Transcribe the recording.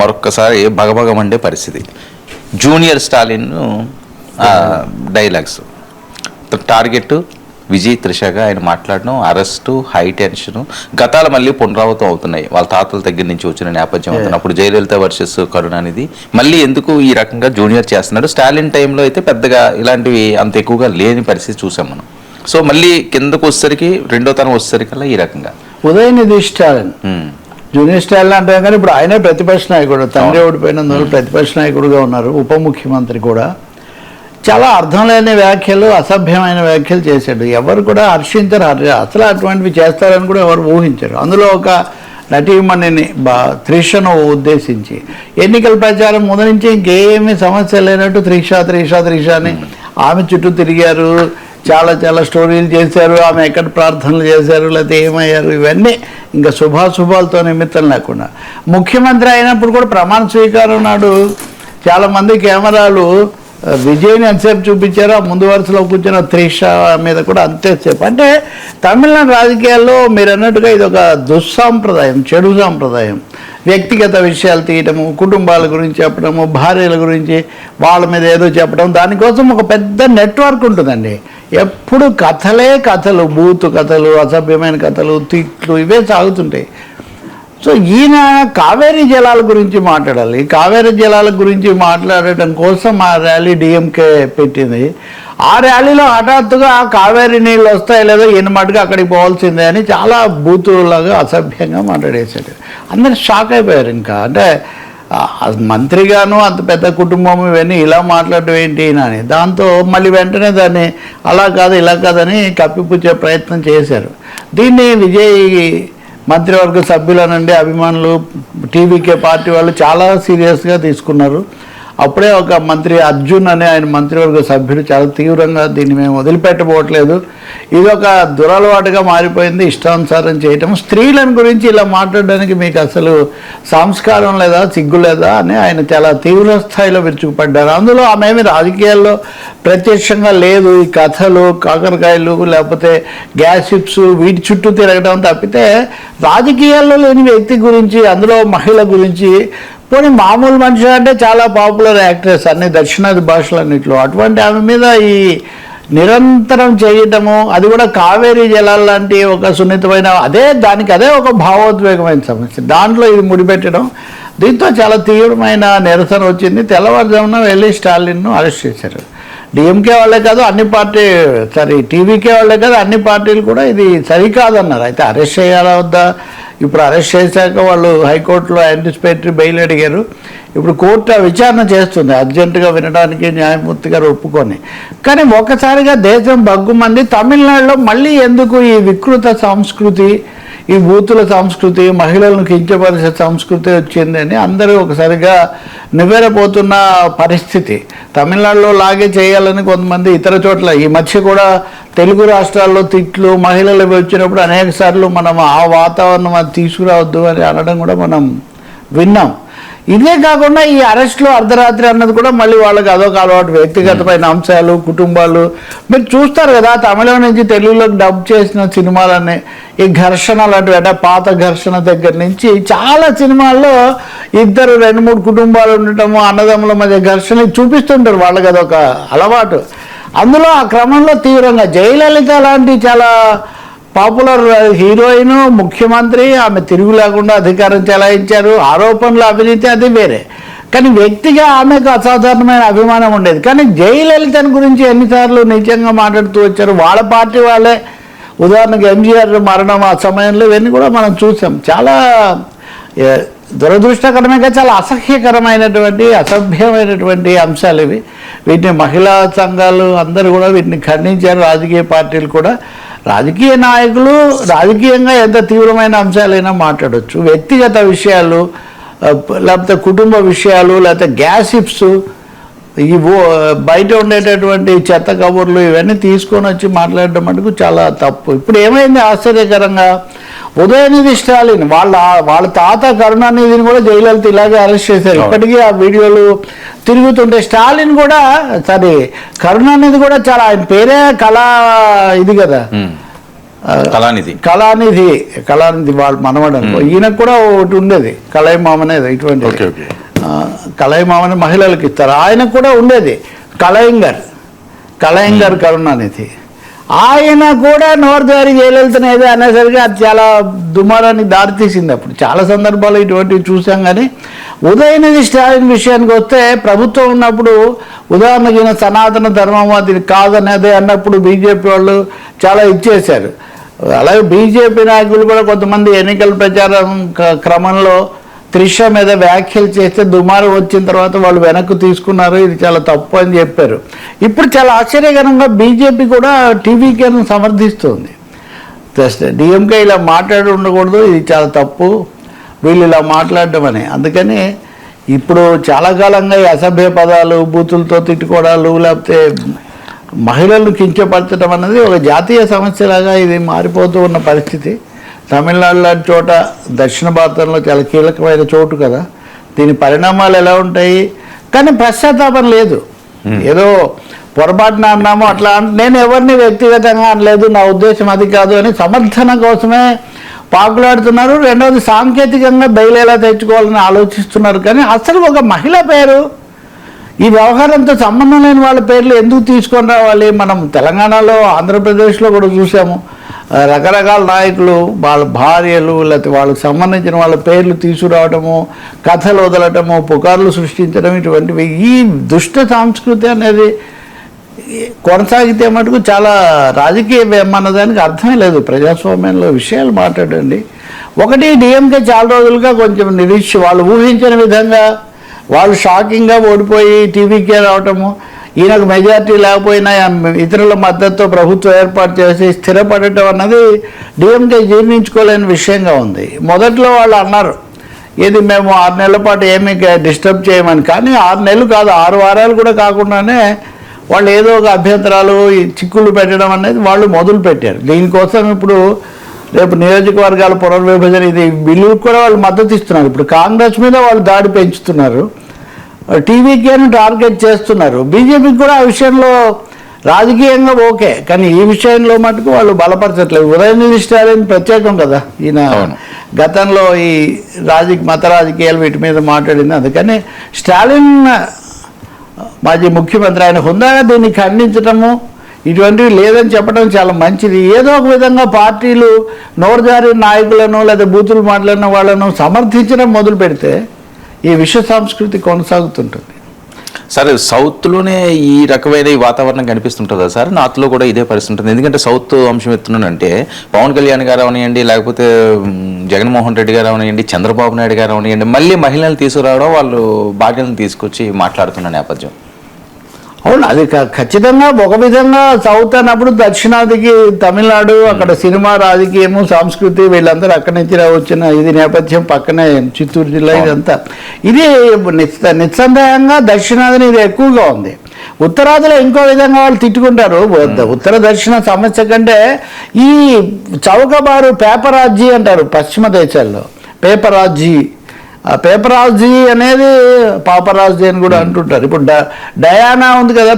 మరొక్కసారి భగభగమండే పరిస్థితి. Junior Stalin dialogues target Vijay త్రిషగా ఆయన మాట్లాడడం, అరెస్టు, హై టెన్షను గతాలు మళ్ళీ పునరావృతం అవుతున్నాయి. వాళ్ళ తాతల దగ్గర నుంచి వచ్చిన నేపథ్యం అవుతుంది. అప్పుడు జయలలిత వర్సెస్ కరుణానిధి మళ్ళీ ఎందుకు ఈ రకంగా జూనియర్ చేస్తున్నాడు. స్టాలిన్ టైంలో అయితే పెద్దగా ఇలాంటివి అంత ఎక్కువగా లేని పరిస్థితి చూసాం మనం. సో మళ్ళీ కిందకు వచ్చేసరికి రెండో తరం వచ్చేసరికల్లా ఈ రకంగా ఉదయనిధి స్టాలిన్ జూనియర్ స్టాలిన్ అంటే కానీ ఇప్పుడు ఆయనే ప్రతిపక్ష నాయకుడు. తండ్రి ఓడిపోయినందువల్ల ప్రతిపక్ష నాయకుడుగా ఉన్నారు. ఉప ముఖ్యమంత్రి కూడా చాలా అర్థం లేని వ్యాఖ్యలు, అసభ్యమైన వ్యాఖ్యలు చేశాడు. ఎవరు కూడా హర్షించరు. అసలు అటువంటివి చేస్తారని కూడా ఎవరు ఊహించరు. అందులో ఒక నటీమణిని త్రిషను ఉద్దేశించి ఎన్నికల ప్రచారం ముందు నుంచి ఇంకేమీ సమస్య లేనట్టు త్రిష అని ఆమె చుట్టూ తిరిగారు. చాలా చాలా స్టోరీలు చేశారు. ఆమె ఎక్కడ ప్రార్థనలు చేశారు, లేకపోతే ఏమయ్యారు, ఇవన్నీ ఇంకా శుభాశుభాలతో నిమిత్తం లేకుండా. ముఖ్యమంత్రి అయినప్పుడు కూడా ప్రమాణ స్వీకారం నాడు చాలామంది కెమెరాలు విజయ్ని ఎంతసేపు చూపించారో ఆ ముందు వరుసలో కూర్చున్న త్రిష మీద కూడా అంతేసేపు. అంటే తమిళనాడు రాజకీయాల్లో మీరు అన్నట్టుగా ఇది ఒక దుస్సాంప్రదాయం, చెడు సాంప్రదాయం. వ్యక్తిగత విషయాలు తీయటము, కుటుంబాల గురించి చెప్పడము, భార్యల గురించి వాళ్ళ మీద ఏదో చెప్పడం, దానికోసం ఒక పెద్ద నెట్వర్క్ ఉంటుందండి. ఎప్పుడు కథలు, బూతు కథలు, అసభ్యమైన కథలు, తిట్లు ఇవే సాగుతుంటాయి. సో ఈయన కావేరీ జలాల గురించి మాట్లాడాలి. కావేరీ జలాల గురించి మాట్లాడటం కోసం ఆ ర్యాలీ డిఎంకే పెట్టింది. ఆ ర్యాలీలో హఠాత్తుగా కావేరీ నీళ్ళు వస్తాయి లేదో ఈయన మటుగా అక్కడికి పోవాల్సిందే అని చాలా బూతులాగా అసభ్యంగా మాట్లాడేశాడు. అందరు షాక్ అయిపోయారు. ఇంకా అంటే మంత్రిగాను అంత పెద్ద కుటుంబం ఇవన్నీ ఇలా మాట్లాడటం ఏంటి అని. దాంతో మళ్ళీ వెంటనే దాన్ని అలా కాదు ఇలా కాదని కప్పిపుచ్చే ప్రయత్నం చేశారు. దీన్ని విజయ్ మంత్రివర్గ సభ్యులనండి, అభిమానులు, టీవీకే పార్టీ వాళ్ళు చాలా సీరియస్గా తీసుకున్నారు. అప్పుడే ఒక మంత్రి అర్జున్ అనే ఆయన మంత్రివర్గ సభ్యుడు చాలా తీవ్రంగా దీన్ని మేము వదిలిపెట్టబోవట్లేదు, ఇది ఒక దురలవాటుగా మారిపోయింది, ఇష్టానుసారం చేయటం, స్త్రీలను గురించి ఇలా మాట్లాడడానికి మీకు అసలు సంస్కారం లేదా, సిగ్గు లేదా అని ఆయన చాలా తీవ్ర స్థాయిలో విరుచుకుపడ్డారు. అందులో ఆమెమి రాజకీయాల్లో ప్రత్యక్షంగా లేదు. ఈ కథలు, కాకరకాయలు, లేకపోతే గ్యాసిప్స్ వీటి చుట్టూ తిరగడం తప్పితే రాజకీయాల్లో లేని వ్యక్తి గురించి, అందులో మహిళ గురించి, పోనీ మామూలు మనిషి అంటే చాలా పాపులర్ యాక్ట్రెస్ అన్ని దక్షిణాది భాషలన్నింటిలో, అటువంటి ఆమె మీద ఈ నిరంతరం చేయటము, అది కూడా కావేరీ జలాలు లాంటి ఒక సున్నితమైన అదే ఒక భావోద్వేగమైన సమస్య, దాంట్లో ఇది ముడిపెట్టడం, దీంతో చాలా తీవ్రమైన నిరసన వచ్చింది. తెల్లవారుజామున వెళ్ళి స్టాలిన్ను అరెస్ట్ చేశారు. డిఎంకే వాళ్ళే కాదు టీవీకే వాళ్ళే కాదు అన్ని పార్టీలు కూడా ఇది సరికాదన్నారు. అయితే అరెస్ట్ చేయాలా వద్దా? ఇప్పుడు అరెస్ట్ చేశాక వాళ్ళు హైకోర్టులో యాంటిసిపేటరీ బెయిల్ అడిగారు. ఇప్పుడు కోర్టు విచారణ చేస్తుంది అర్జెంటుగా వినడానికి న్యాయమూర్తి గారు ఒప్పుకొని. కానీ ఒక్కసారిగా దేశం బగ్గుమంది. తమిళనాడులో మళ్ళీ ఎందుకు ఈ వికృత సంస్కృతి, ఈ బూతుల సంస్కృతి, మహిళలను కించపరిచే సంస్కృతి వచ్చిందని అందరూ ఒకసారిగా నివ్వెరపోతున్న పరిస్థితి. తమిళనాడులో లాగే చేయాలని కొంతమంది ఇతర చోట్ల ఈ మధ్య కూడా తెలుగు రాష్ట్రాల్లో తిట్లు, మహిళలు వచ్చినప్పుడు అనేక సార్లు మనం ఆ వాతావరణం అది తీసుకురావద్దు అని అనడం కూడా మనం విన్నాం. ఇదే కాకుండా ఈ అరెస్ట్లో అర్ధరాత్రి అన్నది కూడా మళ్ళీ వాళ్ళకి అదొక అలవాటు. వ్యక్తిగతమైన అంశాలు, కుటుంబాలు మీరు చూస్తారు కదా, తమిళం నుంచి తెలుగులోకి డబ్ చేసిన సినిమాలన్నీ ఈ ఘర్షణ లాంటివి, అంటే పాత ఘర్షణ దగ్గర నుంచి చాలా సినిమాల్లో 2-3 కుటుంబాలు ఉండటము, అన్నదమ్ముల మధ్య ఘర్షణ చూపిస్తుంటారు. వాళ్ళకి అదొక అలవాటు. అందులో ఆ క్రమంలో తీవ్రంగా జయలలిత లాంటి చాలా పాపులర్ హీరోయిన్, ముఖ్యమంత్రి, ఆమె తిరుగు లేకుండా అధికారం చెలాయించారు. ఆరోపణలు, అవినీతి అది వేరే, కానీ వ్యక్తిగా ఆమెకు అసాధారణమైన అభిమానం ఉండేది. కానీ జయలలితను గురించి ఎన్నిసార్లు నిజంగా మాట్లాడుతూ వచ్చారు వాళ్ళ పార్టీ వాళ్ళే. ఉదాహరణకు ఎంజీఆర్ మరణం ఆ సమయంలో ఇవన్నీ కూడా మనం చూసాం. చాలా దురదృష్టకరమైనగా చాలా అసహ్యకరమైనటువంటి, అసభ్యమైనటువంటి అంశాలు ఇవి. వీటిని మహిళా సంఘాలు అందరూ కూడా వీటిని ఖండించారు. రాజకీయ పార్టీలు కూడా, రాజకీయ నాయకులు రాజకీయంగా ఎంత తీవ్రమైన అంశాలైనా మాట్లాడవచ్చు. వ్యక్తిగత విషయాలు, లేకపోతే కుటుంబ విషయాలు, లేకపోతే గ్యాసిప్స్, ఈ బయట ఉండేటటువంటి చెత్త కబుర్లు ఇవన్నీ తీసుకొని వచ్చి మాట్లాడడం మటుకు చాలా తప్పు. ఇప్పుడు ఏమైంది ఆశ్చర్యకరంగా, ఉదయనిధి స్టాలిన్ వాళ్ళ తాత కరుణానిధిని కూడా జయలలిత ఇలాగే అరెస్ట్ చేశారు. ఇప్పటికీ ఆ వీడియోలు తిరుగుతుంటే స్టాలిన్ కూడా కరుణానిధి కూడా చాలా, ఆయన పేరే కళా ఇది కదా, కళానిధి వాళ్ళ మనవడు అనుకో. ఈయనకు కూడా ఒకటి ఉండేది కళాయిమామ అనేది, ఇటువంటి కళాయిమామని మహిళలకు ఇస్తారు. ఆయనకు కూడా ఉండేది కళాయింగర్ కరుణానిధి. ఆయన కూడా నోరు జారీ జయలలితను ఏదో అనేసరికి అది చాలా దుమారానికి దారితీసింది. అప్పుడు చాలా సందర్భాలు ఇటువంటివి చూసాం. కానీ ఉదయనిధి స్టాలిన్ విషయానికి వస్తే ప్రభుత్వం ఉన్నప్పుడు ఉదాహరణకి ఈయన సనాతన ధర్మవాది కాదనేది అన్నప్పుడు బీజేపీ వాళ్ళు చాలా ఇచ్చేశారు. అలాగే బీజేపీ నాయకులు కూడా కొంతమంది ఎన్నికల ప్రచారం క్రమంలో త్రిష మీద వ్యాఖ్యలు చేస్తే దుమారం వచ్చిన తర్వాత వాళ్ళు వెనక్కు తీసుకున్నారు, ఇది చాలా తప్పు అని చెప్పారు. ఇప్పుడు చాలా ఆశ్చర్యకరంగా బీజేపీ కూడా టీవీకేను సమర్థిస్తుంది. డిఎంకే ఇలా మాట్లాడి ఉండకూడదు, ఇది చాలా తప్పు వీళ్ళు ఇలా మాట్లాడడం అని. అందుకని ఇప్పుడు చాలా కాలంగా ఈ అసభ్య పదాలు, బూతులతో తిట్టుకోవడాలు, లేకపోతే మహిళలను కించపరచడం అన్నది ఒక జాతీయ సమస్యలాగా ఇది మారిపోతూ ఉన్న పరిస్థితి. తమిళనాడు లాంటి చోట దక్షిణ భారతంలో చాలా కీలకమైన చోటు కదా, దీని పరిణామాలు ఎలా ఉంటాయి. కానీ పశ్చాత్తాపం లేదు, ఏదో పొరపాటున అన్నాము అట్లా. నేను ఎవరిని వ్యక్తిగతంగా అనలేదు, నా ఉద్దేశం అది కాదు అని సమర్థన కోసమే పాకులాడుతున్నారు. రెండవది సాంకేతికంగా బయలు ఎలా తెచ్చుకోవాలని ఆలోచిస్తున్నారు. కానీ అసలు ఒక మహిళ పేరు, ఈ వ్యవహారంతో సంబంధం లేని వాళ్ళ పేర్లు ఎందుకు తీసుకొని రావాలి? మనం తెలంగాణలో, ఆంధ్రప్రదేశ్లో కూడా చూసాము, రకరకాల నాయకులు వాళ్ళ భార్యలు లేకపోతే వాళ్ళకి సంబంధించిన వాళ్ళ పేర్లు తీసుకురావడము, కథలు వదలటము, పుకార్లు సృష్టించడం, ఇటువంటివి. ఈ దుష్ట సంస్కృతి అనేది కొనసాగితే మటుకు చాలా రాజకీయం అన్నదానికి అర్థమే లేదు. ప్రజాస్వామ్యంలో విషయాలు మాట్లాడండి. ఒకటి, డిఎంకే చాలా రోజులుగా కొంచెం వాళ్ళు ఊహించిన విధంగా వాళ్ళు షాకింగ్గా ఓడిపోయి టీవీకే రావటము, ఈయనకు మెజార్టీ లేకపోయినా ఇతరుల మద్దతుతో ప్రభుత్వం ఏర్పాటు చేసి స్థిరపడటం అన్నది డిఎంకే జీర్ణించుకోలేని విషయంగా ఉంది. మొదట్లో వాళ్ళు అన్నారు ఏది మేము 6 నెలల పాటు ఏమీ డిస్టర్బ్ చేయమని. కానీ 6 నెలలు కాదు, 6 వారాలు కూడా కాకుండానే వాళ్ళు ఏదో ఒక అభ్యంతరాలు, చిక్కులు పెట్టడం అనేది వాళ్ళు మొదలు పెట్టారు. దీనికోసం ఇప్పుడు రేపు నియోజకవర్గాల పునర్విభజన ఇది బిల్లుకు కూడా వాళ్ళు మద్దతు ఇస్తున్నారు. ఇప్పుడు కాంగ్రెస్ మీద వాళ్ళు దాడి పెంచుతున్నారు, టీవీకేను టార్గెట్ చేస్తున్నారు. బీజేపీకి కూడా ఆ విషయంలో రాజకీయంగా ఓకే, కానీ ఈ విషయంలో మటుకు వాళ్ళు బలపరచట్లేదు. ఉదయనిధి స్టాలిన్ ప్రత్యేకం కదా, ఈయన గతంలో ఈ మత రాజకీయాలు వీటి మీద మాట్లాడింది. అందుకని స్టాలిన్ మాజీ ముఖ్యమంత్రి, ఆయన హుందాగా దీన్ని ఖండించడము, ఇటువంటివి లేదని చెప్పడం చాలా మంచిది. ఏదో ఒక విధంగా పార్టీలు నోరుజారి నాయకులను లేదా బూతులు మాట్లాడిన వాళ్ళను సమర్థించడం మొదలు పెడితే ఈ విష సంస్కృతి కొనసాగుతుంటుంది. సరే, సౌత్లోనే ఈ రకమైన ఈ వాతావరణం కనిపిస్తుంటుందా సార్? నార్త్లో కూడా ఇదే పరిస్థితి ఉంటుంది. ఎందుకంటే సౌత్ అంశం ఎత్తున్నానంటే పవన్ కళ్యాణ్ గారు అవనియండి, లేకపోతే జగన్మోహన్ రెడ్డి గారు అవనియండి, చంద్రబాబు నాయుడు గారు అవనియండి, మళ్ళీ మహిళలు తీసుకురావడం, వాళ్ళు భార్యలను తీసుకొచ్చి మాట్లాడుతున్న నేపథ్యం. అవును, అది ఖచ్చితంగా ఒక విధంగా సౌత్ అన్నప్పుడు దక్షిణాదికి తమిళనాడు, అక్కడ సినిమా, రాజకీయము, సంస్కృతి వీళ్ళందరూ అక్కడి నుంచి వచ్చిన ఇది నేపథ్యం. పక్కనే చిత్తూరు జిల్లా, ఇదంతా ఇది నిస్సందేహంగా దక్షిణాదిని ఇది ఎక్కువగా ఉంది. ఉత్తరాదిలో ఇంకో విధంగా వాళ్ళు తిట్టుకుంటారు. ఉత్తర దక్షిణ సమస్య కంటే ఈ చౌకబారు పేపరాజీ అంటారు పశ్చిమ దేశాల్లో. పేపరాజీ అనేది పాపరాజీ అని కూడా అంటుంటారు. ఇప్పుడు డయానా ఉంది కదా,